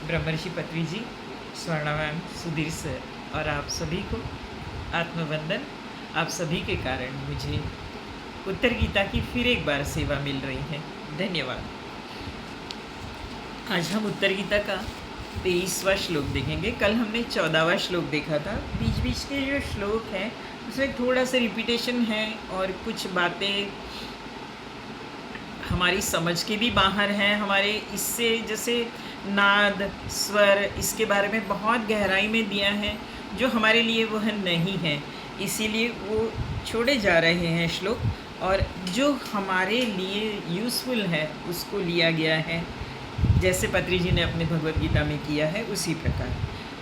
ब्रह्मर्षि पत्री जी, Swarna ma'am, Sudhir sir और आप सभी को आत्मवंदन। आप सभी के कारण मुझे उत्तर गीता की फिर एक बार सेवा मिल रही है, धन्यवाद। आज हम उत्तर गीता का 23वां श्लोक देखेंगे। कल हमने 14वां श्लोक देखा था। बीच बीच के जो श्लोक हैं उसमें थोड़ा सा रिपीटेशन है और कुछ बातें हमारी समझ के भी बाहर हैं। हमारे इससे जैसे नाद, स्वर, इसके बारे में बहुत गहराई में दिया है जो हमारे लिए वह नहीं है, इसीलिए वो छोड़े जा रहे हैं श्लोक, और जो हमारे लिए यूज़फुल है उसको लिया गया है, जैसे पत्री जी ने अपने भगवत गीता में किया है उसी प्रकार।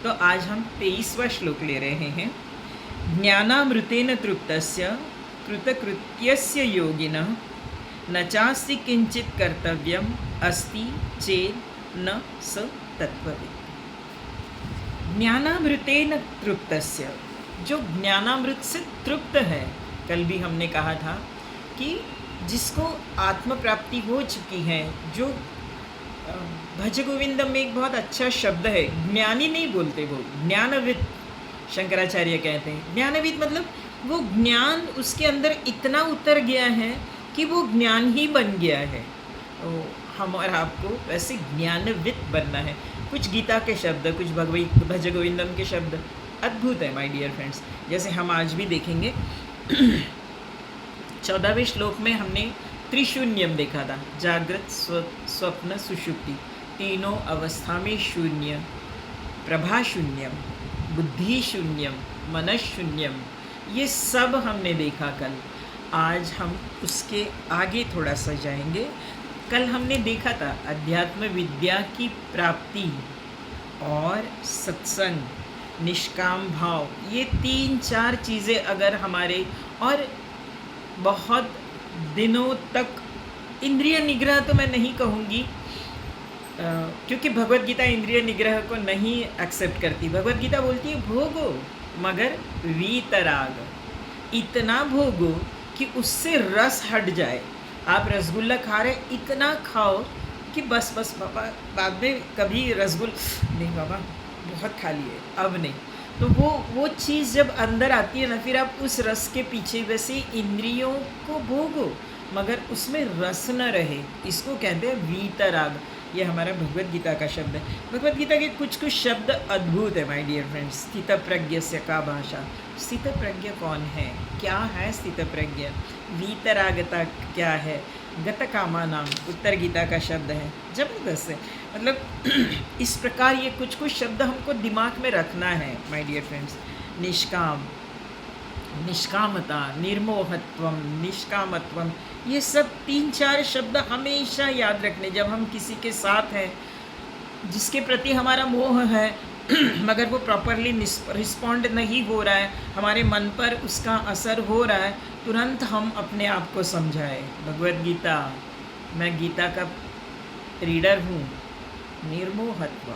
तो आज हम 23वां श्लोक ले रहे हैं। ज्ञानामृतेन तृप्तस्य कृतकृत्यस्य योगिनः न चास्ति किंचित कर्तव्यम अस्ति चेत् न स तत्त्ववित्। ज्ञानामृतेन तृप्तस्य, जो ज्ञानामृत से तृप्त है, कल भी हमने कहा था कि जिसको आत्म प्राप्ति हो चुकी है, जो भज गोविंदम में एक बहुत अच्छा शब्द है, ज्ञानी नहीं बोलते, वो ज्ञानविद शंकराचार्य कहते हैं। ज्ञानविद मतलब वो ज्ञान उसके अंदर इतना उतर गया है कि वो ज्ञान ही बन गया है। तो हम और आपको वैसे ज्ञानविद बनना है। कुछ गीता के शब्द, कुछ भज गोविंदम के शब्द अद्भुत है माय डियर फ्रेंड्स, जैसे हम आज भी देखेंगे। 14वें श्लोक में हमने त्रिशून्यम देखा था, जागृत, स्वप्न, सुषुप्ति, तीनों अवस्था में शून्य, प्रभा शून्यम, बुद्धि शून्यम, मनस शून्यम, ये सब हमने देखा कल। आज हम उसके आगे थोड़ा सा जाएंगे। कल हमने देखा था अध्यात्म विद्या की प्राप्ति और सत्संग, निष्काम भाव, ये 3-4 चीज़ें अगर हमारे, और बहुत दिनों तक इंद्रिय निग्रह तो मैं नहीं कहूँगी, क्योंकि भगवत गीता इंद्रिय निग्रह को नहीं एक्सेप्ट करती। भगवत गीता बोलती है भोगो मगर वीतराग, इतना भोगो कि उससे रस हट जाए। आप रसगुल्ला खा रहे, इतना खाओ कि बस पापा बाद में कभी रसगुल्ला नहीं, बाबा बहुत खा लिए, अब नहीं। तो वो चीज़ जब अंदर आती है ना, फिर आप उस रस के पीछे, वैसे इंद्रियों को भोगो मगर उसमें रस न रहे, इसको कहते हैं वीतराग। ये हमारा भगवत गीता का शब्द है। भगवत गीता के कुछ शब्द अद्भुत है माय डियर फ्रेंड्स। स्थित प्रज्ञस्य का भाषा, स्थित प्रज्ञ कौन है, क्या है स्थित प्रज्ञ, वीतरागता क्या है, गत कामा नाम उत्तर गीता का शब्द है, जबरदस्त है। मतलब इस प्रकार ये कुछ शब्द हमको दिमाग में रखना है माय डियर फ्रेंड्स। निष्काम, निष्कामता, निर्मोहत्वम, निष्कामत्वम, ये सब 3-4 शब्द हमेशा याद रखने। जब हम किसी के साथ हैं जिसके प्रति हमारा मोह है मगर वो प्रॉपरली रिस्पॉन्ड नहीं हो रहा है, हमारे मन पर उसका असर हो रहा है, तुरंत हम अपने आप को समझाएं, भगवद गीता, मैं गीता का रीडर हूँ, निर्मोहत्व,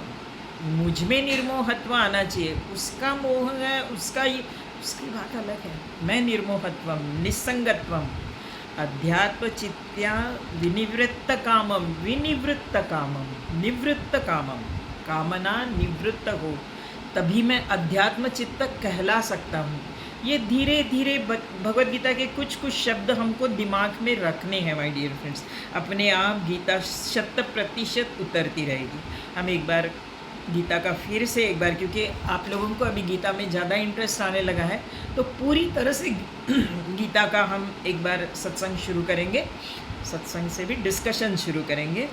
मुझ में निर्मोहत्व आना चाहिए। उसका मोह है, उसकी बात अलग है। मैं निर्मोहत्वम, निस्संगत्वम, अध्यात्म चित्त्या विनिवृत्त कामम, विनिवृत्त कामम, निवृत्त कामम, कामना निवृत्त हो, तभी मैं अध्यात्म चित्त कहला सकता हूँ। ये धीरे धीरे भगवद गीता के कुछ शब्द हमको दिमाग में रखने हैं माय डियर फ्रेंड्स। अपने आप गीता 100% उतरती रहेगी। हम एक बार गीता का फिर से एक बार, क्योंकि आप लोगों को अभी गीता में ज़्यादा इंटरेस्ट आने लगा है, तो पूरी तरह से गीता का हम एक बार सत्संग शुरू करेंगे, सत्संग से भी डिस्कशन शुरू करेंगे,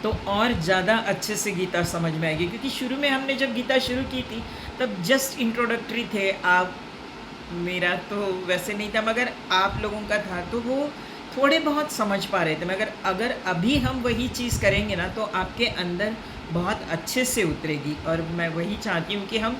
तो और ज़्यादा अच्छे से गीता समझ में आएगी। क्योंकि शुरू में हमने जब गीता शुरू की थी तब जस्ट इंट्रोडक्टरी थे आप, मेरा तो वैसे नहीं था मगर आप लोगों का था, तो वो थोड़े बहुत समझ पा रहे थे। मगर अगर अभी हम वही चीज़ करेंगे ना तो आपके अंदर बहुत अच्छे से उतरेगी। और मैं वही चाहती हूँ कि हम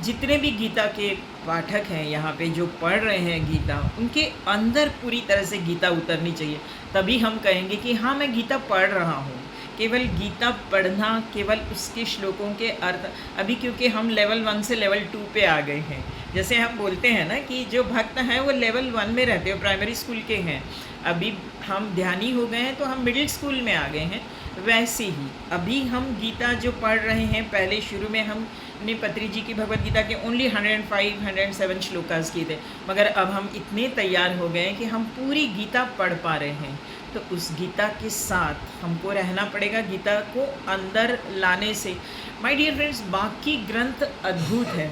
जितने भी गीता के पाठक हैं यहाँ पे जो पढ़ रहे हैं गीता, उनके अंदर पूरी तरह से गीता उतरनी चाहिए, तभी हम कहेंगे कि हाँ मैं गीता पढ़ रहा हूँ। केवल गीता पढ़ना, केवल उसके श्लोकों के अर्थ, अभी क्योंकि हम लेवल 1 से लेवल 2 पे आ गए हैं। जैसे हम बोलते हैं ना कि जो भक्त हैं वो लेवल 1 में रहते हैं, प्राइमरी स्कूल के हैं, अभी हम ध्यानी हो गए हैं तो हम मिडिल स्कूल में आ गए हैं। वैसे ही अभी हम गीता जो पढ़ रहे हैं, पहले शुरू में हमने पत्री जी की भगवत गीता के ओनली 105 107 श्लोकास किए थे, मगर अब हम इतने तैयार हो गए हैं कि हम पूरी गीता पढ़ पा रहे हैं। तो उस गीता के साथ हमको रहना पड़ेगा, गीता को अंदर लाने से। माय डियर फ्रेंड्स, बाकी ग्रंथ अद्भुत है,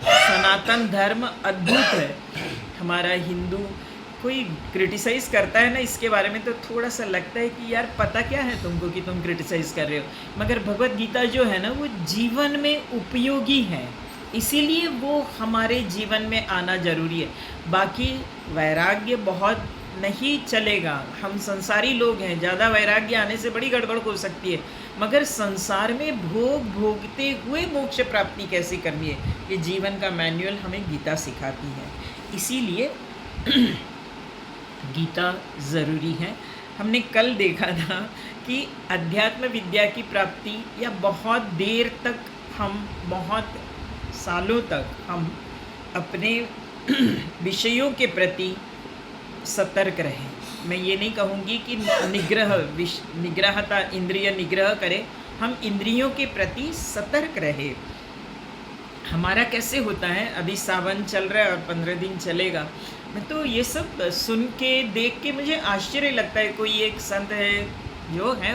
सनातन धर्म अद्भुत है। हमारा हिंदू कोई क्रिटिसाइज़ करता है ना इसके बारे में, तो थोड़ा सा लगता है कि यार पता क्या है तुमको कि तुम क्रिटिसाइज़ कर रहे हो, मगर भगवत गीता जो है ना वो जीवन में उपयोगी है, इसीलिए वो हमारे जीवन में आना ज़रूरी है। बाकी वैराग्य बहुत नहीं चलेगा, हम संसारी लोग हैं, ज़्यादा वैराग्य आने से बड़ी गड़बड़ हो सकती है, मगर संसार में भोगते हुए मोक्ष प्राप्ति कैसे करनी है, ये जीवन का मैनुअल हमें गीता सिखाती है। इसीलिए गीता ज़रूरी है। हमने कल देखा था कि अध्यात्म विद्या की प्राप्ति या बहुत देर तक हम, बहुत सालों तक हम अपने विषयों के प्रति सतर्क रहें। मैं ये नहीं कहूँगी कि निग्रहता इंद्रिय निग्रह करें, हम इंद्रियों के प्रति सतर्क रहें। हमारा कैसे होता है, अभी सावन चल रहा है और 15 दिन चलेगा, मैं तो ये सब सुन के देख के मुझे आश्चर्य लगता है। कोई एक संत है जो है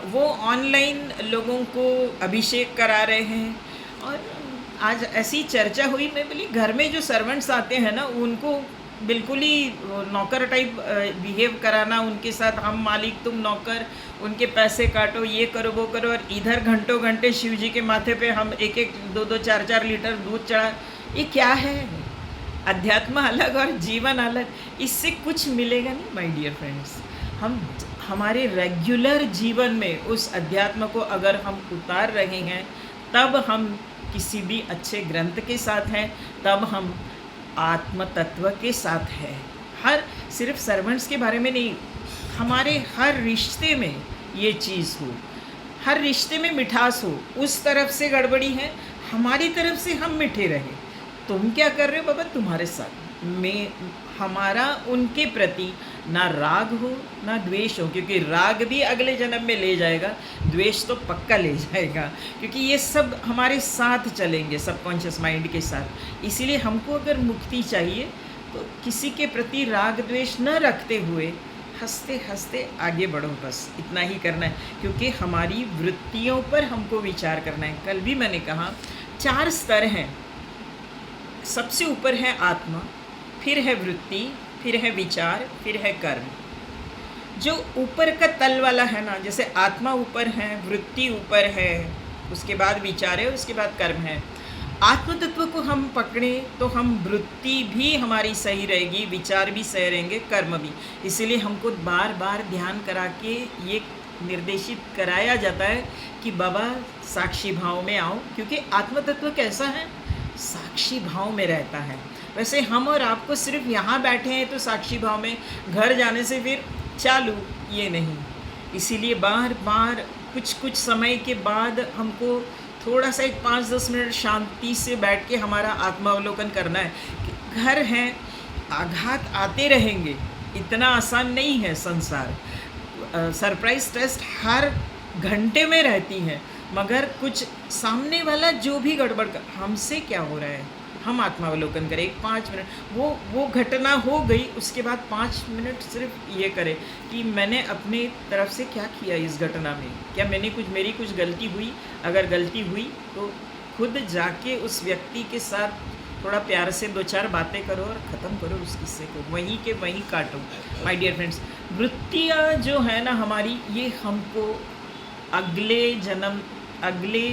वो ऑनलाइन लोगों को अभिषेक करा रहे हैं, और आज ऐसी चर्चा हुई, मैं बोली घर में जो सर्वेंट्स आते हैं ना उनको बिल्कुल ही नौकर टाइप बिहेव कराना, उनके साथ हम मालिक तुम नौकर, उनके पैसे काटो, ये करो वो करो, और इधर घंटों घंटे शिव जी के माथे पे हम 1-1 2-2 4-4 लीटर दूध चढ़ा, ये क्या है? अध्यात्म अलग और जीवन अलग, इससे कुछ मिलेगा नहीं माय डियर फ्रेंड्स। हम हमारे रेगुलर जीवन में उस अध्यात्म को अगर हम उतार रहे हैं, तब हम किसी भी अच्छे ग्रंथ के साथ हैं, तब हम आत्म तत्व के साथ है। हर सिर्फ सर्वेंट्स के बारे में नहीं, हमारे हर रिश्ते में ये चीज़ हो, हर रिश्ते में मिठास हो। उस तरफ से गड़बड़ी है, हमारी तरफ से हम मीठे रहे। तुम क्या कर रहे हो बाबा, तुम्हारे साथ में हमारा उनके प्रति ना राग हो ना द्वेष हो, क्योंकि राग भी अगले जन्म में ले जाएगा, द्वेष तो पक्का ले जाएगा, क्योंकि ये सब हमारे साथ चलेंगे सबकॉन्शियस माइंड के साथ। इसीलिए हमको अगर मुक्ति चाहिए तो किसी के प्रति राग द्वेष न रखते हुए हंसते हंसते आगे बढ़ो, बस इतना ही करना है, क्योंकि हमारी वृत्तियों पर हमको विचार करना है। कल भी मैंने कहा 4 स्तर हैं, सबसे ऊपर है आत्मा, फिर है वृत्ति, फिर है विचार, फिर है कर्म। जो ऊपर का तल वाला है ना, जैसे आत्मा ऊपर है, वृत्ति ऊपर है, उसके बाद विचार है, उसके बाद कर्म है। आत्म तत्व को हम पकड़ें तो हम वृत्ति भी हमारी सही रहेगी, विचार भी सही रहेंगे, कर्म भी। इसीलिए हमको बार बार ध्यान करा के ये निर्देशित कराया जाता है कि बाबा साक्षी भाव में आओ, क्योंकि आत्म तत्व कैसा है, साक्षी भाव में रहता है। वैसे हम और आपको सिर्फ यहाँ बैठे हैं तो साक्षी भाव में, घर जाने से फिर चालू, ये नहीं। इसीलिए बार बार कुछ समय के बाद हमको थोड़ा सा एक 5-10 मिनट शांति से बैठ के हमारा आत्मावलोकन करना है कि घर हैं, आघात आते रहेंगे, इतना आसान नहीं है संसार। सरप्राइज टेस्ट हर घंटे में रहती है, मगर कुछ सामने वाला जो भी गड़बड़ कर, हमसे क्या हो रहा है, हम आत्मावलोकन करें। 5 मिनट वो घटना हो गई, उसके बाद 5 मिनट सिर्फ ये करें कि मैंने अपने तरफ से क्या किया इस घटना में, क्या मेरी कुछ गलती हुई। अगर गलती हुई तो खुद जाके उस व्यक्ति के साथ थोड़ा प्यार से 2-4 बातें करो और ख़त्म करो उस किस्से को, वहीं के वहीं काटो। माय डियर फ्रेंड्स, वृत्तियाँ जो है ना हमारी, ये हमको अगले जन्म, अगले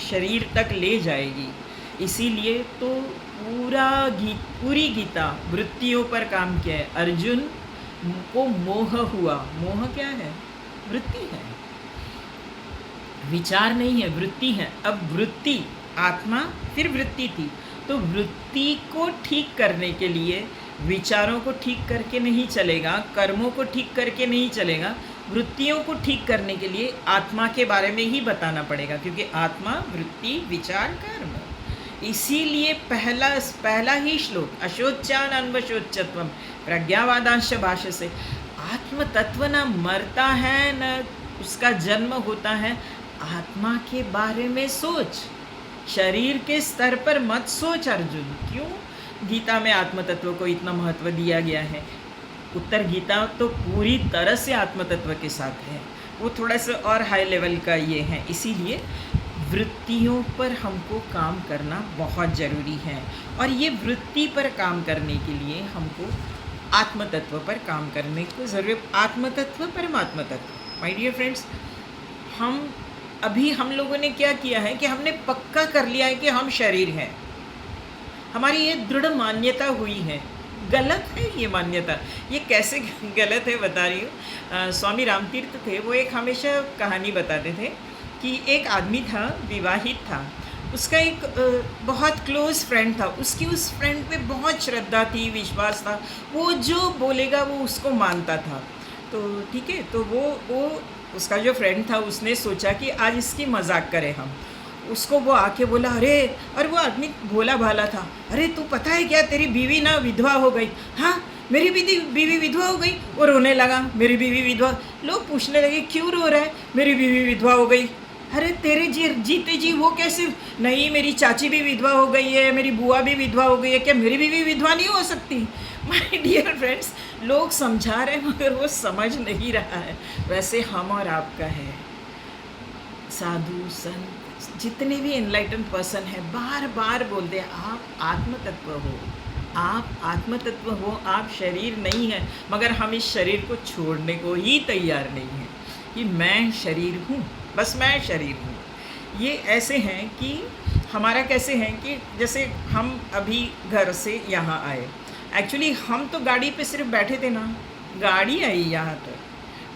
शरीर तक ले जाएगी। इसीलिए तो पूरी गीता वृत्तियों पर काम किया है। अर्जुन को मोह हुआ, मोह क्या है, वृत्ति है, विचार नहीं है, वृत्ति है। अब वृत्ति, आत्मा फिर वृत्ति थी, तो वृत्ति को ठीक करने के लिए विचारों को ठीक करके नहीं चलेगा, कर्मों को ठीक करके नहीं चलेगा, वृत्तियों को ठीक करने के लिए आत्मा के बारे में ही बताना पड़ेगा, क्योंकि आत्मा, वृत्ति, विचार, कर्म। इसीलिए पहला ही श्लोक, अशोच्यान अन्वशोच्यत्वम प्रज्ञावादांश भाष्य से, आत्म तत्व न मरता है न उसका जन्म होता है आत्मा के बारे में सोच, शरीर के स्तर पर मत सोच अर्जुन। क्यों गीता में आत्म तत्व को इतना महत्व दिया गया है? उत्तर गीता तो पूरी तरह से आत्म तत्व के साथ है, वो थोड़ा सा और हाई लेवल का ये है। इसीलिए वृत्तियों पर हमको काम करना बहुत ज़रूरी है, और ये वृत्ति पर काम करने के लिए हमको आत्म तत्व पर काम करने को ज़रूरत। आत्म तत्व, परमात्म तत्व। माय डियर फ्रेंड्स, हम लोगों ने क्या किया है कि हमने पक्का कर लिया है कि हम शरीर हैं। हमारी ये दृढ़ मान्यता हुई है। गलत है ये मान्यता। ये कैसे गलत है बता रही हूँ। स्वामी रामतीर्थ थे, वो एक हमेशा कहानी बताते थे कि एक आदमी था, विवाहित था, उसका एक बहुत क्लोज़ फ्रेंड था। उसकी उस फ्रेंड पे बहुत श्रद्धा थी, विश्वास था, वो जो बोलेगा वो उसको मानता था। तो ठीक है, तो वो उसका जो फ्रेंड था उसने सोचा कि आज इसकी मजाक करें हम। उसको वो आके बोला, अरे, और वो आदमी भोला भाला था, अरे तू पता है क्या, तेरी बीवी ना विधवा हो गई। हाँ, मेरी बीवी विधवा हो गई। वो रोने लगा, मेरी बीवी विधवा। लोग पूछने लगे क्यों रो रहा है? मेरी बीवी विधवा हो गई। अरे तेरे जीते जी वो कैसे? नहीं, मेरी चाची भी विधवा हो गई है, मेरी बुआ भी विधवा हो गई है, क्या मेरी बीवी विधवा नहीं हो सकती? माय डियर फ्रेंड्स, लोग समझा रहे हैं मगर वो समझ नहीं रहा है। वैसे हम और आपका है। साधु संत जितने भी एनलाइटन पर्सन है बार बार बोलते हैं आप आत्म तत्व हो, आप आत्म तत्व हो, आप शरीर नहीं है। मगर हम इस शरीर को छोड़ने को ही तैयार नहीं हैं कि मैं शरीर हूँ, बस मैं शरीर हूँ। ये ऐसे हैं कि हमारा कैसे हैं कि जैसे हम अभी घर से यहाँ आए, एक्चुअली हम तो गाड़ी पे सिर्फ बैठे थे ना, गाड़ी आई यहाँ तक।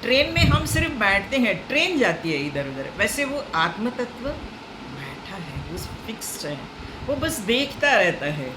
ट्रेन में हम सिर्फ बैठते हैं, ट्रेन जाती है इधर उधर। वैसे वो आत्म तत्व बैठा है, वो फिक्स्ड है, वो बस देखता रहता है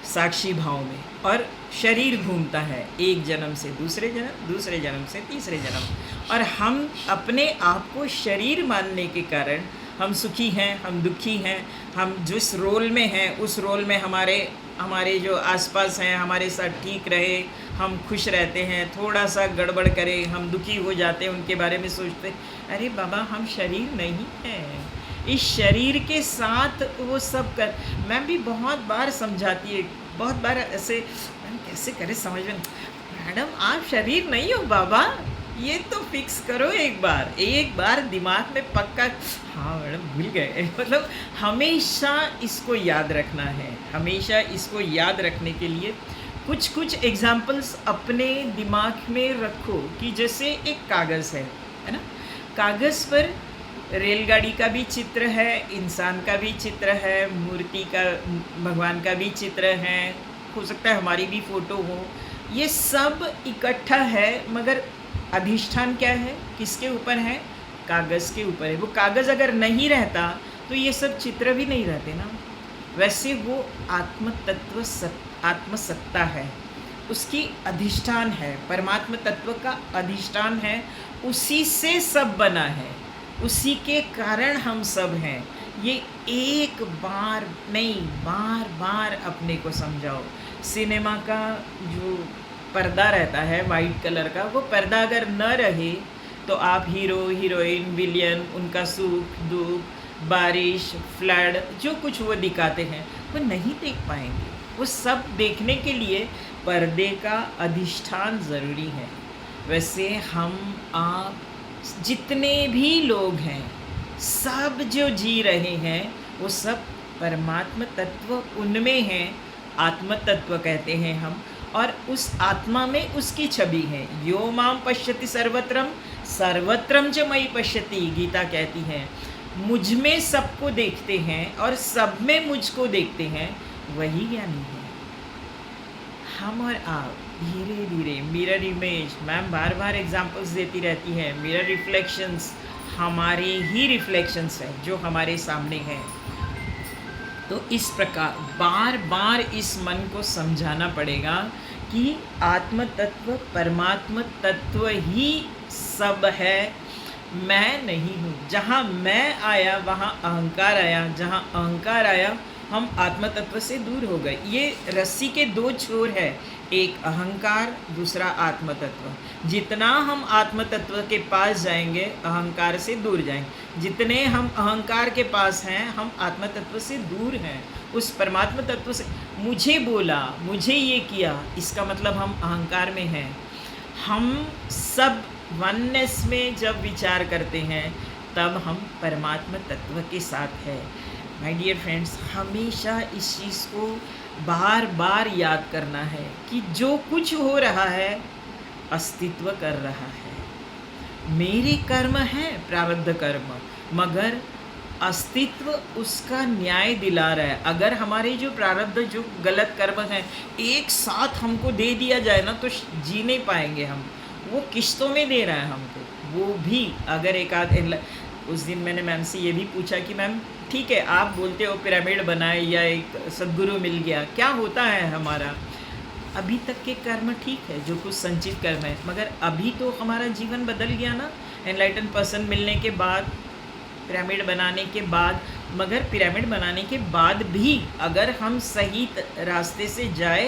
साक्षी भाव में, और शरीर घूमता है एक जन्म से दूसरे जन्म, दूसरे जन्म से तीसरे जन्म। और हम अपने आप को शरीर मानने के कारण हम सुखी हैं, हम दुखी हैं, हम जिस रोल में हैं उस रोल में हमारे जो आसपास हैं हमारे साथ ठीक रहे, हम खुश रहते हैं, थोड़ा सा गड़बड़ करे हम दुखी हो जाते हैं, उनके बारे में सोचते। अरे बाबा, हम शरीर नहीं हैं, इस शरीर के साथ वो सब कर। मैम भी बहुत बार समझाती है, बहुत बार ऐसे, मैम कैसे करें समझ में, मैडम आप शरीर नहीं हो बाबा, ये तो फिक्स करो एक बार दिमाग में पक्का। हाँ मैडम भूल गए। मतलब हमेशा इसको याद रखना है। हमेशा इसको याद रखने के लिए कुछ एग्जाम्पल्स अपने दिमाग में रखो कि जैसे एक कागज़ है ना, कागज़ पर रेलगाड़ी का भी चित्र है, इंसान का भी चित्र है, मूर्ति का, भगवान का भी चित्र है, हो सकता है हमारी भी फ़ोटो हो। ये सब इकट्ठा है, मगर अधिष्ठान क्या है, किसके ऊपर है? कागज़ के ऊपर है। वो कागज़ अगर नहीं रहता तो ये सब चित्र भी नहीं रहते ना। वैसे वो आत्म तत्व आत्मसत्ता है, उसकी अधिष्ठान है, परमात्म तत्व का अधिष्ठान है, उसी से सब बना है, उसी के कारण हम सब हैं। ये एक बार नहीं, बार बार अपने को समझाओ। सिनेमा का जो पर्दा रहता है वाइट कलर का, वो पर्दा अगर न रहे तो आप हीरो हीरोइन विलियन, उनका सुख दुख, बारिश, फ्लड, जो कुछ वो दिखाते हैं वो नहीं देख पाएंगे। वो सब देखने के लिए पर्दे का अधिष्ठान ज़रूरी है। वैसे हम आप जितने भी लोग हैं, सब जो जी रहे हैं वो सब परमात्म तत्व उनमें हैं, आत्म तत्व कहते हैं हम। और उस आत्मा में उसकी छवि है। यो माम पश्यति सर्वत्रम सर्वत्रम च मयि पश्यति, गीता कहती है मुझ में सबको देखते हैं और सब में मुझको देखते हैं, वही ज्ञानी है। हम और आप धीरे धीरे मिरर इमेज, मैम बार बार एग्जांपल्स देती रहती है, मिरर रिफ्लेक्शंस हमारे ही रिफ्लेक्शंस हैं जो हमारे सामने हैं। तो इस प्रकार बार बार इस मन को समझाना पड़ेगा कि आत्म तत्व परमात्म तत्व ही सब है, मैं नहीं हूँ। जहाँ मैं आया वहाँ अहंकार आया, जहाँ अहंकार आया हम आत्म तत्व से दूर हो गए। ये रस्सी के दो छोर है, एक अहंकार, दूसरा आत्म तत्व। जितना हम आत्म तत्व के पास जाएंगे अहंकार से दूर जाएंगे, जितने हम अहंकार के पास हैं हम आत्म तत्व से दूर हैं। उस परमात्मा तत्व से मुझे बोला, मुझे ये किया, इसका मतलब हम अहंकार में हैं। हम सब वननेस में जब विचार करते हैं तब हम परमात्मा तत्व के साथ है। माय डियर फ्रेंड्स, हमेशा इस चीज़ को बार बार याद करना है कि जो कुछ हो रहा है अस्तित्व कर रहा है। मेरे कर्म है प्रारब्ध कर्म, मगर अस्तित्व उसका न्याय दिला रहा है। अगर हमारे जो प्रारब्ध जो गलत कर्म हैं एक साथ हमको दे दिया जाए ना तो जी नहीं पाएंगे हम। वो किश्तों में दे रहा है हमको, वो भी अगर एक आध। उस दिन मैंने मैम से ये भी पूछा कि मैम ठीक है आप बोलते हो पिरामिड बनाए या एक सद्गुरु मिल गया, क्या होता है हमारा? अभी तक के कर्म ठीक है, जो कुछ संचित कर्म है, मगर अभी तो हमारा जीवन बदल गया ना एनलाइटन पर्सन मिलने के बाद, पिरामिड बनाने के बाद। मगर पिरामिड बनाने के बाद भी अगर हम सही रास्ते से जाए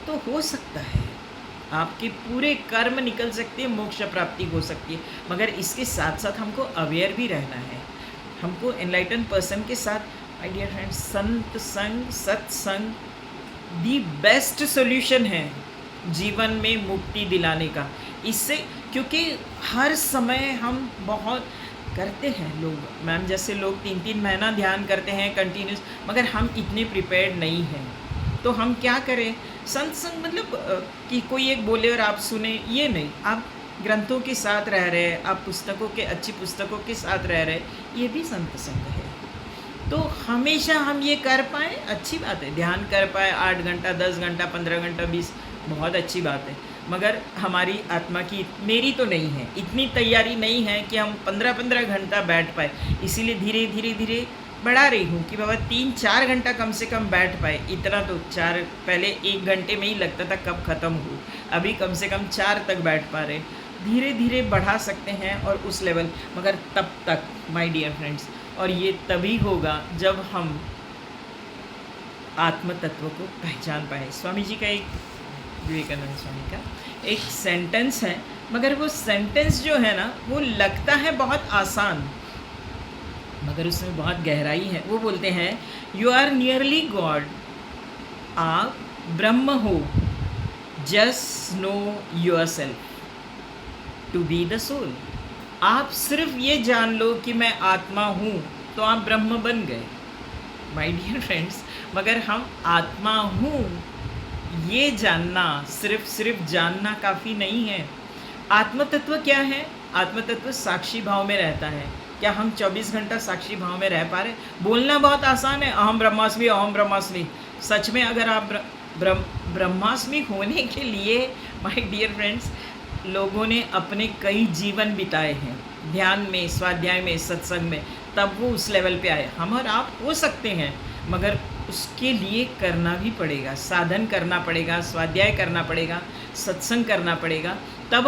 तो हो सकता है आपके पूरे कर्म निकल सकते हैं, मोक्ष प्राप्ति हो सकती है। मगर इसके साथ साथ हमको अवेयर भी रहना है। हमको एनलाइटन पर्सन के साथ, माय डियर फ्रेंड्स, संत संग, सत्संग दी बेस्ट सोल्यूशन है जीवन में मुक्ति दिलाने का। इससे क्योंकि हर समय हम बहुत करते हैं लोग, मैम जैसे लोग 3-3 महीना ध्यान करते हैं कंटिन्यूस, मगर हम इतने प्रिपेयर्ड नहीं हैं। तो हम क्या करें? संत संग मतलब कि कोई एक बोले और आप सुने, ये नहीं। आप ग्रंथों के साथ रह रहे हैं, आप पुस्तकों के, अच्छी पुस्तकों के साथ रह रहे हैं, ये भी संत संग है। तो हमेशा हम ये कर पाएँ, अच्छी बात है। ध्यान कर पाए 8 घंटा, 10 घंटा, 15 घंटा, 20, बहुत अच्छी बात है। मगर हमारी आत्मा की, मेरी तो नहीं है, इतनी तैयारी नहीं है कि हम 15-15 घंटा बैठ पाए। इसीलिए धीरे धीरे धीरे बढ़ा रही हूँ कि बाबा 3-4 घंटा कम से कम बैठ पाए। इतना तो 4, पहले 1 घंटे में ही लगता था कब ख़त्म हो, अभी कम से कम 4 तक बैठ पा रहे। धीरे धीरे बढ़ा सकते हैं और उस लेवल, मगर तब तक माय डियर फ्रेंड्स, और ये तभी होगा जब हम आत्म तत्व को पहचान पाए। स्वामी जी का एक, विवेकानंद स्वामी का एक सेंटेंस है, मगर वो सेंटेंस जो है ना वो लगता है बहुत आसान, मगर उसमें बहुत गहराई है। वो बोलते हैं, यू आर नियरली गॉड, आप ब्रह्म हो, just know yourself to be the soul. आप सिर्फ ये जान लो कि मैं आत्मा हूँ तो आप ब्रह्म बन गए। माय डियर फ्रेंड्स, मगर हम आत्मा हूँ ये जानना, सिर्फ जानना काफ़ी नहीं है। आत्म तत्व क्या है? आत्म तत्व साक्षी भाव में रहता है। क्या हम 24 घंटा साक्षी भाव में रह पा रहे? बोलना बहुत आसान है, अहम ब्रह्मास्मि, अहम ब्रह्मास्मि। सच में अगर आप ब्रह्मास्मि होने के लिए, माय डियर फ्रेंड्स, लोगों ने अपने कई जीवन बिताए हैं ध्यान में, स्वाध्याय में, सत्संग में, तब वो उस लेवल पे आए। हम और आप हो सकते हैं, मगर उसके लिए करना भी पड़ेगा, साधन करना पड़ेगा, स्वाध्याय करना पड़ेगा, सत्संग करना पड़ेगा। तब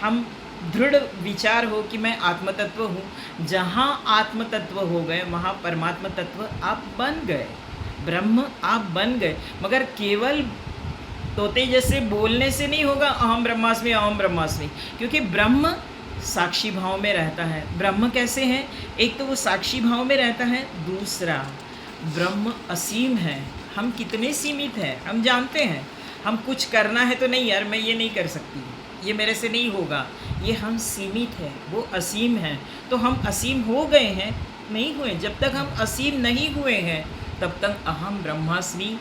हम दृढ़ विचार हो कि मैं आत्म तत्व हूँ। जहाँ आत्म तत्व हो गए वहाँ परमात्मा तत्व आप बन गए, ब्रह्म आप बन गए। मगर केवल तोते जैसे बोलने से नहीं होगा अहम ब्रह्मास्मि, अहम ब्रह्मास्मि, क्योंकि ब्रह्म साक्षी भाव में रहता है। ब्रह्म कैसे है? एक तो वो साक्षी भाव में रहता है, दूसरा ब्रह्म असीम है। हम कितने सीमित हैं हम जानते हैं। हम कुछ करना है तो नहीं यार मैं ये नहीं कर सकती, ये मेरे से नहीं होगा, ये हम सीमित है, वो असीम है। तो हम असीम हो गए हैं? नहीं हुए। जब तक हम असीम नहीं हुए हैं तब तक अहम ब्रह्मास्मि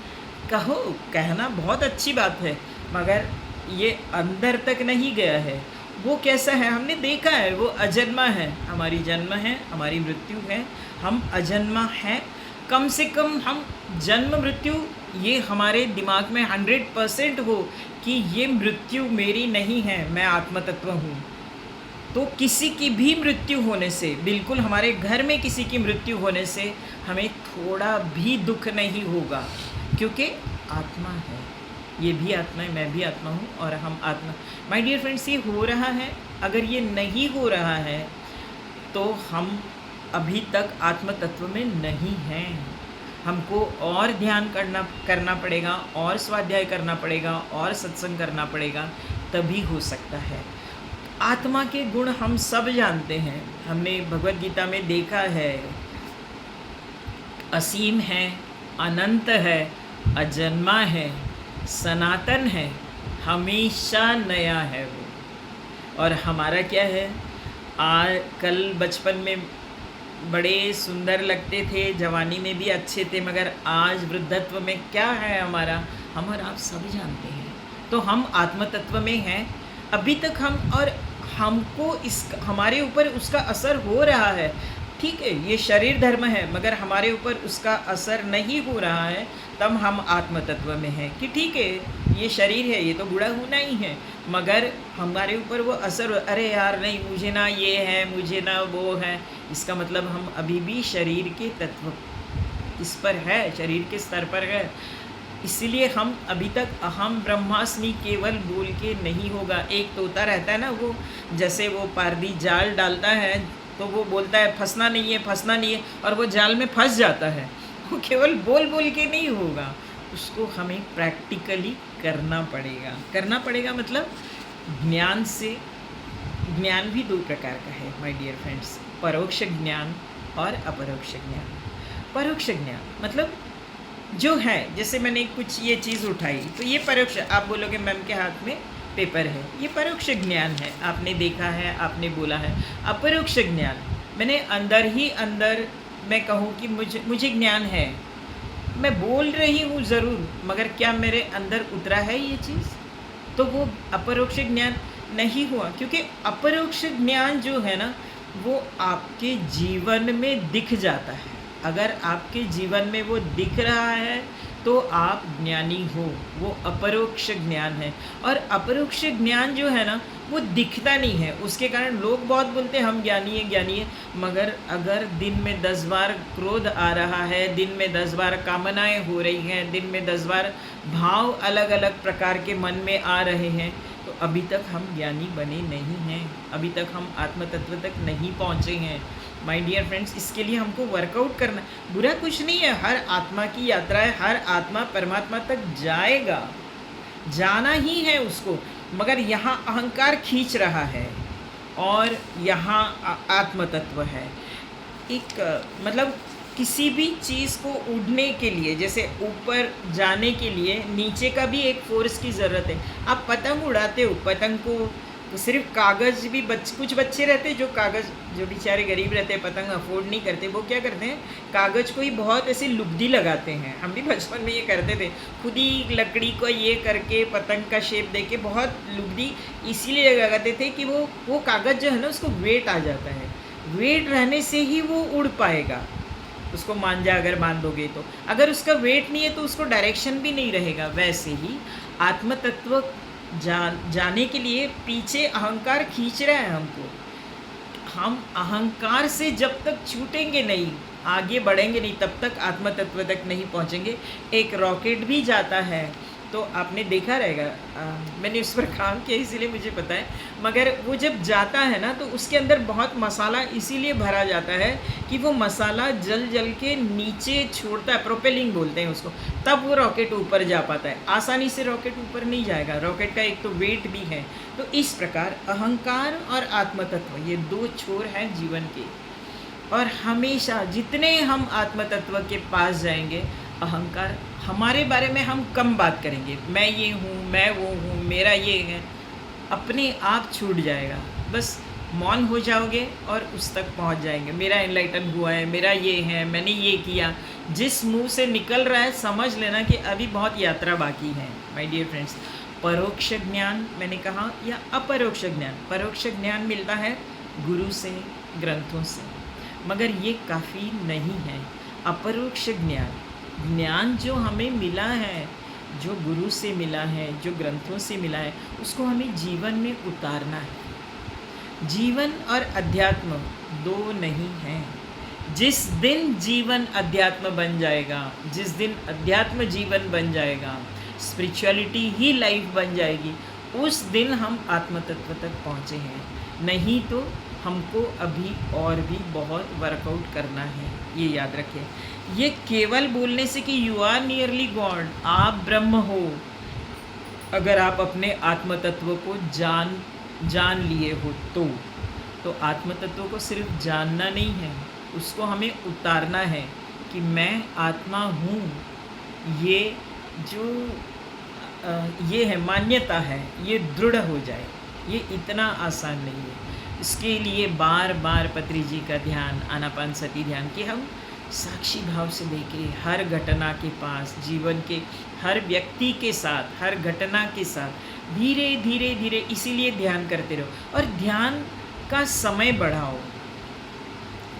कहो, कहना बहुत अच्छी बात है, मगर ये अंदर तक नहीं गया है। वो कैसा है? हमने देखा है, वो अजन्मा है। हमारी जन्म है, हमारी मृत्यु है, हम अजन्मा हैं। कम से कम हम जन्म मृत्यु ये हमारे दिमाग में 100% हो कि ये मृत्यु मेरी नहीं है, मैं आत्म तत्व हूँ। तो किसी की भी मृत्यु होने से, बिल्कुल हमारे घर में किसी की मृत्यु होने से हमें थोड़ा भी दुख नहीं होगा, क्योंकि आत्मा है। ये भी आत्मा है, मैं भी आत्मा हूँ और हम आत्मा। माय डियर फ्रेंड्स, ये हो रहा है। अगर ये नहीं हो रहा है तो हम अभी तक आत्म तत्व में नहीं हैं। हमको और ध्यान करना पड़ेगा, और स्वाध्याय करना पड़ेगा, और सत्संग करना पड़ेगा, तभी हो सकता है। आत्मा के गुण हम सब जानते हैं, हमने भगवत गीता में देखा है, असीम है, अनंत है, अजन्मा है, सनातन है, हमेशा नया है वो। और हमारा क्या है, कल बचपन में बड़े सुंदर लगते थे, जवानी में भी अच्छे थे, मगर आज वृद्धत्व में क्या है हमारा, हम और आप सब जानते हैं। तो हम आत्म तत्व में हैं अभी तक हम, और हमको हमारे ऊपर उसका असर हो रहा है। ठीक है, ये शरीर धर्म है, मगर हमारे ऊपर उसका असर नहीं हो रहा है, तब हम आत्म तत्व में हैं कि ठीक है ये शरीर है, ये तो बूढ़ा होना ही है, मगर हमारे ऊपर वो असर, अरे यार नहीं, मुझे ना ये है, मुझे ना वो है, इसका मतलब हम अभी भी शरीर के तत्व इस पर है, शरीर के स्तर पर है। इसीलिए हम अभी तक अहम ब्रह्मास्मि केवल बोल के नहीं होगा। एक तोता रहता है ना, वो जैसे वो पारदी जाल डालता है तो वो बोलता है फंसना नहीं है, फंसना नहीं है, और वो जाल में फंस जाता है। वो केवल बोल बोल के नहीं होगा, उसको हमें प्रैक्टिकली करना पड़ेगा मतलब ज्ञान से। ज्ञान भी दो प्रकार का है माय डियर फ्रेंड्स, परोक्ष ज्ञान और अपरोक्ष ज्ञान। परोक्ष ज्ञान मतलब जो है, जैसे मैंने कुछ ये चीज़ उठाई तो ये परोक्ष, आप बोलोगे मैम के हाथ में पेपर है, ये परोक्ष ज्ञान है, आपने देखा है, आपने बोला है। अपरोक्ष ज्ञान मैंने अंदर ही अंदर मैं कहूँ कि मुझे ज्ञान है, मैं बोल रही हूँ ज़रूर, मगर क्या मेरे अंदर उतरा है ये चीज़, तो वो अपरोक्ष ज्ञान नहीं हुआ। क्योंकि अपरोक्ष ज्ञान जो है ना, वो आपके जीवन में दिख जाता है। अगर आपके जीवन में वो दिख रहा है तो आप ज्ञानी हो, वो अपरोक्ष ज्ञान है। और अपरोक्ष ज्ञान जो है ना, वो दिखता नहीं है, उसके कारण लोग बहुत बोलते हैं हम ज्ञानी है, मगर अगर दिन में 10 बार क्रोध आ रहा है, दिन में 10 बार कामनाएं हो रही हैं, दिन में 10 बार भाव अलग अलग प्रकार के मन में आ रहे हैं, तो अभी तक हम ज्ञानी बने नहीं हैं, अभी तक हम आत्म तत्व तक नहीं पहुँचे हैं माय डियर फ्रेंड्स। इसके लिए हमको वर्कआउट करना, बुरा कुछ नहीं है, हर आत्मा की यात्रा है, हर आत्मा परमात्मा तक जाएगा, जाना ही है उसको, मगर यहाँ अहंकार खींच रहा है और यहाँ आत्म तत्व है। एक मतलब किसी भी चीज़ को उड़ने के लिए, जैसे ऊपर जाने के लिए नीचे का भी एक फोर्स की ज़रूरत है। आप पतंग उड़ाते हो, पतंग को तो सिर्फ कागज़ भी कुछ बच्चे रहते हैं जो कागज़, जो बेचारे गरीब रहते हैं, पतंग अफोर्ड नहीं करते, वो क्या करते हैं, कागज़ को ही बहुत ऐसी लुगदी लगाते हैं। हम भी बचपन में ये करते थे, खुद ही लकड़ी को ये करके पतंग का शेप दे के बहुत लुगदी इसीलिए लगाते थे कि वो कागज़ जो है ना, उसको वेट आ जाता है, वेट रहने से ही वो उड़ पाएगा। उसको मांझा अगर बांध दोगे तो, अगर उसका वेट नहीं है तो उसको डायरेक्शन भी नहीं रहेगा। वैसे ही आत्म तत्व जाने के लिए पीछे अहंकार खींच रहा है हमको। हम अहंकार से जब तक छूटेंगे नहीं, आगे बढ़ेंगे नहीं, तब तक आत्म तत्व तक नहीं पहुंचेंगे। एक रॉकेट भी जाता है तो आपने देखा रहेगा, मैंने उस पर काम किया इसीलिए मुझे पता है, मगर वो जब जाता है ना, तो उसके अंदर बहुत मसाला इसीलिए भरा जाता है कि वो मसाला जल जल के नीचे छोड़ता है, प्रोपेलिंग बोलते हैं उसको, तब वो रॉकेट ऊपर जा पाता है। आसानी से रॉकेट ऊपर नहीं जाएगा, रॉकेट का एक तो वेट भी है। तो इस प्रकार अहंकार और आत्मतत्व ये दो छोर हैं जीवन के, और हमेशा जितने हम आत्मतत्व के पास जाएंगे, अहंकार, हमारे बारे में हम कम बात करेंगे, मैं ये हूँ, मैं वो हूँ, मेरा ये है, अपने आप छूट जाएगा। बस मौन हो जाओगे और उस तक पहुँच जाएंगे। मेरा एनलाइटन हुआ है, मेरा ये है, मैंने ये किया, जिस मुंह से निकल रहा है समझ लेना कि अभी बहुत यात्रा बाकी है माय डियर फ्रेंड्स। परोक्ष ज्ञान मैंने कहा या अपरोक्ष ज्ञान, परोक्ष ज्ञान मिलता है गुरु से, ग्रंथों से, मगर ये काफ़ी नहीं है। अपरोक्ष ज्ञान जो हमें मिला है, जो गुरु से मिला है, जो ग्रंथों से मिला है, उसको हमें जीवन में उतारना है। जीवन और अध्यात्म दो नहीं हैं। जिस दिन जीवन अध्यात्म बन जाएगा, जिस दिन अध्यात्म जीवन बन जाएगा, स्पिरिचुअलिटी ही लाइफ बन जाएगी, उस दिन हम आत्म तत्व तक पहुँचे हैं। नहीं तो हमको अभी और भी बहुत वर्कआउट करना है, ये याद रखें। ये केवल बोलने से कि यू आर नियरली गॉड, आप ब्रह्म हो, अगर आप अपने आत्म तत्व को जान लिए हो तो आत्म तत्व को सिर्फ जानना नहीं है, उसको हमें उतारना है कि मैं आत्मा हूँ। ये जो ये है मान्यता है, ये दृढ़ हो जाए, ये इतना आसान नहीं है। इसके लिए बार बार पत्री जी का ध्यान, आनापानसती ध्यान, कि हम साक्षी भाव से देखें हर घटना के पास, जीवन के हर व्यक्ति के साथ, हर घटना के साथ धीरे धीरे धीरे, इसीलिए ध्यान करते रहो। और ध्यान का समय बढ़ाओ।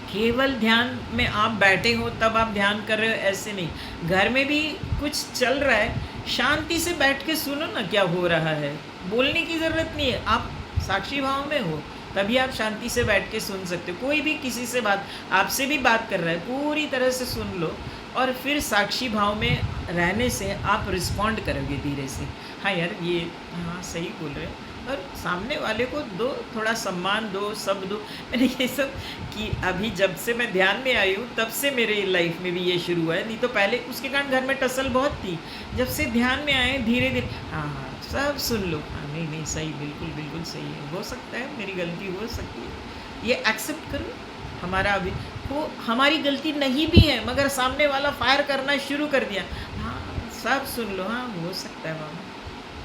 केवल ध्यान में आप बैठे हो तब आप ध्यान कर रहे हो, ऐसे नहीं। घर में भी कुछ चल रहा है, शांति से बैठ के सुनो ना क्या हो रहा है। बोलने की ज़रूरत नहीं है, आप साक्षी भाव में हो तभी आप शांति से बैठ के सुन सकते हो। कोई भी किसी से आपसे भी बात कर रहा है, पूरी तरह से सुन लो और फिर साक्षी भाव में रहने से आप रिस्पॉन्ड करोगे धीरे से। हाँ यार, ये हाँ सही बोल रहे हो। और सामने वाले को दो, थोड़ा सम्मान दो, सब दो। मैंने ये सब कि अभी जब से मैं ध्यान में आई हूँ तब से मेरे लाइफ में भी ये शुरू हुआ है, नहीं तो पहले उसके कारण घर में टसल बहुत थी। जब से ध्यान में आए धीरे धीरे, हाँ सब सुन लो, हाँ नहीं सही, बिल्कुल बिल्कुल सही है, हो सकता है मेरी गलती हो सकती है, ये एक्सेप्ट करो। हमारा अभी वो हमारी गलती नहीं भी है, मगर सामने वाला फायर करना शुरू कर दिया, हाँ सब सुन लो, हाँ हो सकता है बाबा,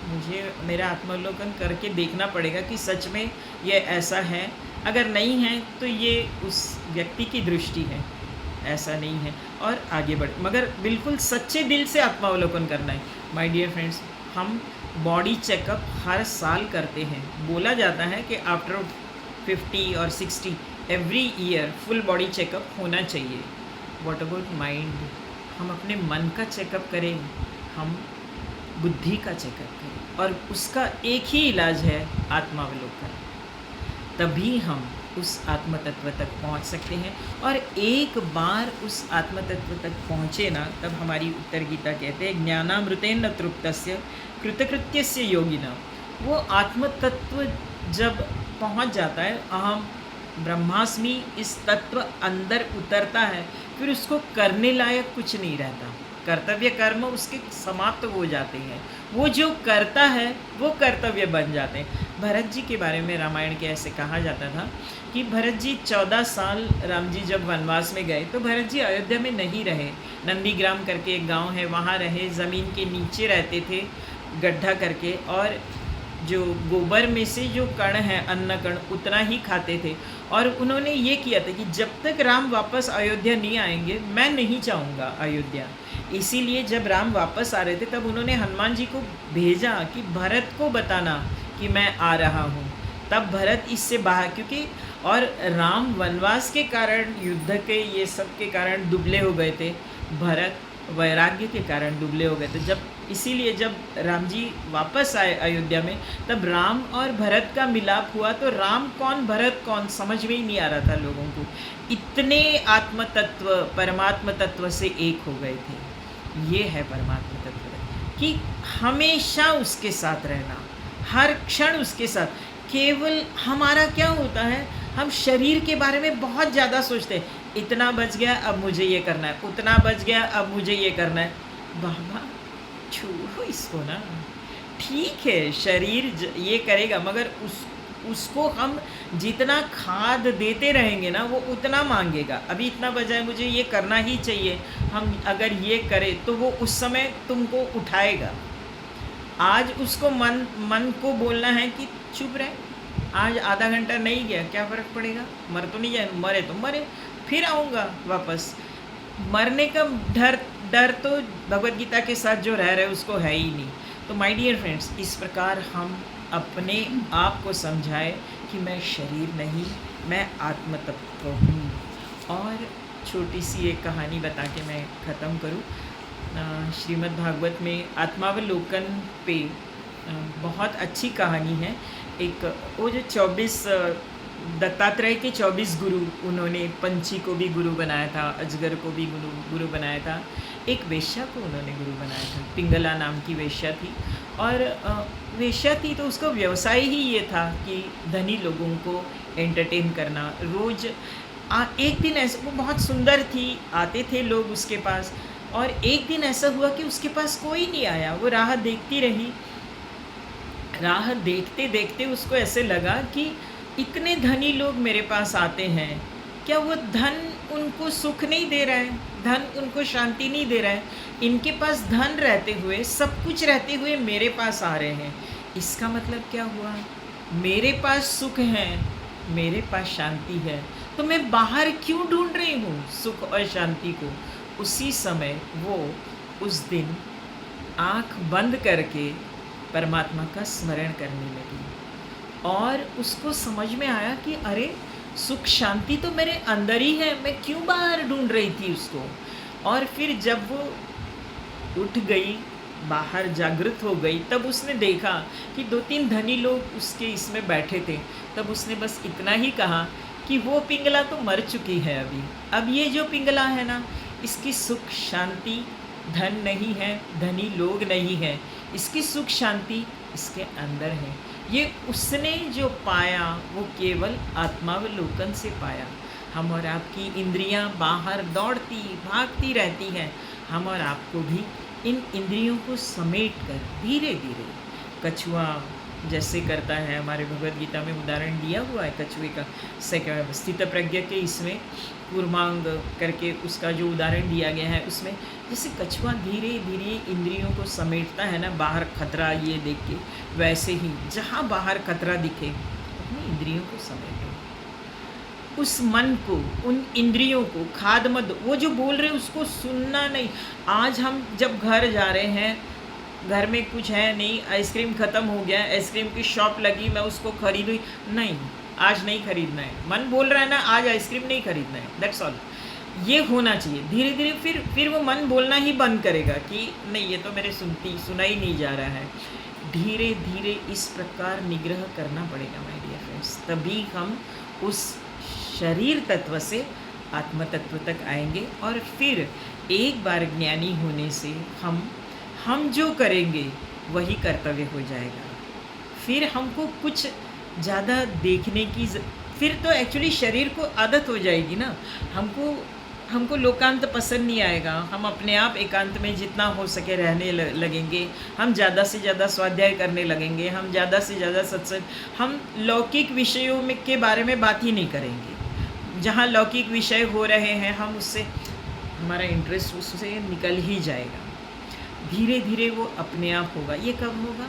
मुझे मेरा आत्मावलोकन करके देखना पड़ेगा कि सच में ये ऐसा है। अगर नहीं है तो ये उस व्यक्ति की दृष्टि है, ऐसा नहीं है, और आगे बढ़, मगर बिल्कुल सच्चे दिल से आत्मावलोकन करना है। माय डियर फ्रेंड्स, हम बॉडी चेकअप हर साल करते हैं। बोला जाता है कि आफ्टर 50 और 60 every year full body checkup होना चाहिए। What about mind? हम अपने मन का चेकअप करें, हम बुद्धि का चेकअप करें, और उसका एक ही इलाज है आत्मावलोकन। तभी हम उस आत्म तत्व तक पहुंच सकते हैं। और एक बार उस आत्म तत्व तक पहुँचे ना, तब हमारी उत्तर गीता कहते हैं ज्ञानामृतेन तृप्तस्य कृतकृत्यस्य योगिना। वो आत्म तत्व जब पहुंच जाता है, अहम ब्रह्मास्मि, इस तत्व अंदर उतरता है, फिर उसको करने लायक कुछ नहीं रहता। कर्तव्य कर्म उसके समाप्त हो जाते हैं, वो जो करता है वो कर्तव्य बन जाते हैं। भरत जी के बारे में रामायण के ऐसे कहा जाता था कि भरत जी 14 साल, राम जी जब वनवास में गए तो भरत जी अयोध्या में नहीं रहे, नंदीग्राम करके एक गांव है वहाँ रहे, ज़मीन के नीचे रहते थे गड्ढा करके, और जो गोबर में से जो कण है, अन्न कण, उतना ही खाते थे। और उन्होंने ये किया था कि जब तक राम वापस अयोध्या नहीं आएंगे मैं नहीं चाहूँगा अयोध्या। इसीलिए जब राम वापस आ रहे थे तब उन्होंने हनुमान जी को भेजा कि भरत को बताना कि मैं आ रहा हूँ। तब भरत इससे बाहर, क्योंकि और राम वनवास के कारण, युद्ध के ये सब के कारण दुबले हो गए थे, भरत वैराग्य के कारण दुबले हो गए थे। जब इसीलिए जब राम जी वापस आए अयोध्या में, तब राम और भरत का मिलाप हुआ, तो राम कौन भरत कौन समझ में ही नहीं आ रहा था लोगों को। इतने आत्म तत्व परमात्म तत्व से एक हो गए थे। ये है परमात्म तत्व, कि हमेशा उसके साथ रहना, हर क्षण उसके साथ। केवल हमारा क्या होता है, हम शरीर के बारे में बहुत ज़्यादा सोचते हैं, इतना बच गया अब मुझे ये करना है, उतना बच गया अब मुझे ये करना है। बाबा छोड़ो इसको ना, ठीक है शरीर ये करेगा, मगर उसको हम जितना खाद देते रहेंगे ना, वो उतना मांगेगा। अभी इतना बजाय मुझे ये करना ही चाहिए, हम अगर ये करें तो वो उस समय तुमको उठाएगा। आज उसको मन को बोलना है कि चुप रहे, आज आधा घंटा नहीं गया क्या फ़र्क पड़ेगा, मर तो नहीं जाए, मरे तो मरे, फिर आऊँगा वापस। मरने का डर तो भगवत गीता के साथ जो रह रहे उसको है ही नहीं। तो माय डियर फ्रेंड्स, इस प्रकार हम अपने आप को समझाए कि मैं शरीर नहीं, मैं आत्म तत्व हूँ। और छोटी सी एक कहानी बता के मैं ख़त्म करूँ। श्रीमद् भागवत में आत्मावलोकन पे बहुत अच्छी कहानी है। एक वो जो 24 दत्तात्रेय के 24 गुरु, उन्होंने पंछी को भी गुरु बनाया था, अजगर को भी गुरु बनाया था, एक वेश्या को उन्होंने गुरु बनाया था। पिंगला नाम की वेश्या थी, और वेश्या थी तो उसका व्यवसाय ही ये था कि धनी लोगों को एंटरटेन करना रोज़। एक दिन ऐसा वो बहुत सुंदर थी, आते थे लोग उसके पास, और एक दिन ऐसा हुआ कि उसके पास कोई नहीं आया। वो राह देखती रही, राह देखते देखते उसको ऐसे लगा कि इतने धनी लोग मेरे पास आते हैं, क्या वो धन उनको सुख नहीं दे रहा है, धन उनको शांति नहीं दे रहा है? इनके पास धन रहते हुए, सब कुछ रहते हुए मेरे पास आ रहे हैं, इसका मतलब क्या हुआ? मेरे पास सुख है, मेरे पास शांति है, तो मैं बाहर क्यों ढूंढ रही हूँ सुख और शांति को? उसी समय वो उस दिन आँख बंद करके परमात्मा का स्मरण करने लगी, और उसको समझ में आया कि अरे, सुख शांति तो मेरे अंदर ही है, मैं क्यों बाहर ढूंढ रही थी उसको। और फिर जब वो उठ गई, बाहर जागृत हो गई, तब उसने देखा कि 2-3 धनी लोग उसके इसमें बैठे थे। तब उसने बस इतना ही कहा कि वो पिंगला तो मर चुकी है अभी, अब ये जो पिंगला है ना, इसकी सुख शांति धन नहीं है, धनी लोग नहीं है, इसकी सुख शांति इसके अंदर है। ये उसने जो पाया वो केवल आत्मावलोकन से पाया। हम और आपकी इंद्रियां बाहर दौड़ती भागती रहती हैं, हम और आपको भी इन इंद्रियों को समेट कर धीरे धीरे, कछुआ जैसे करता है, हमारे भगवद गीता में उदाहरण दिया हुआ है कछुए का, सेकंड स्थित प्रज्ञ के इसमें कूर्मांग करके उसका जो उदाहरण दिया गया है, उसमें जैसे कछुआ धीरे धीरे इंद्रियों को समेटता है ना, बाहर खतरा ये देख के, वैसे ही जहाँ बाहर खतरा दिखे अपनी इंद्रियों को समेटो, उस मन को, उन इंद्रियों को खाद मत दो। वो जो बोल रहे उसको सुनना नहीं। आज हम जब घर जा रहे हैं, घर में कुछ है नहीं, आइसक्रीम ख़त्म हो गया, आइसक्रीम की शॉप लगी, मैं उसको खरीदूँ, नहीं, आज नहीं खरीदना है, मन बोल रहा है ना आज आइसक्रीम नहीं खरीदना है, दैट्स ऑल। ये होना चाहिए। धीरे धीरे फिर वो मन बोलना ही बंद करेगा कि नहीं, ये तो मेरे सुना ही नहीं जा रहा है। धीरे धीरे इस प्रकार निग्रह करना पड़ेगा माय डियर फ्रेंड्स, तभी हम उस शरीर तत्व से आत्म तत्व तक आएंगे, और फिर एक बार ज्ञानी होने से हम जो करेंगे वही कर्तव्य हो जाएगा। फिर हमको कुछ ज़्यादा देखने की फिर तो एक्चुअली शरीर को आदत हो जाएगी ना, हमको लोकांत पसंद नहीं आएगा, हम अपने आप एकांत में जितना हो सके रहने लगेंगे, हम ज़्यादा से ज़्यादा स्वाध्याय करने लगेंगे, हम ज़्यादा से ज़्यादा सत्संग, हम लौकिक विषयों में के बारे में बात ही नहीं करेंगे। जहाँ लौकिक विषय हो रहे हैं हम उससे, हमारा इंटरेस्ट उससे निकल ही जाएगा। धीरे धीरे वो अपने आप होगा। ये कब होगा?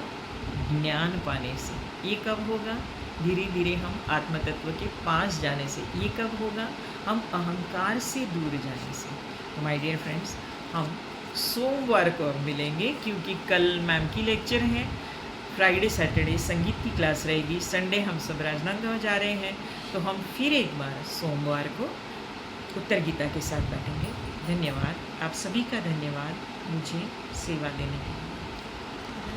ज्ञान पाने से। ये कब होगा? धीरे धीरे हम आत्म तत्व के पास जाने से। ये कब होगा? हम अहंकार से दूर जाने से। तो माय डियर फ्रेंड्स, हम सोमवार को अब मिलेंगे, क्योंकि कल मैम की लेक्चर है, फ्राइडे सैटरडे संगीत की क्लास रहेगी, संडे हम सब राजनांदगांव जा रहे हैं, तो हम फिर एक बार सोमवार को उत्तर गीता के साथ बैठेंगे। धन्यवाद, आप सभी का धन्यवाद मुझे सेवा देने के लिए।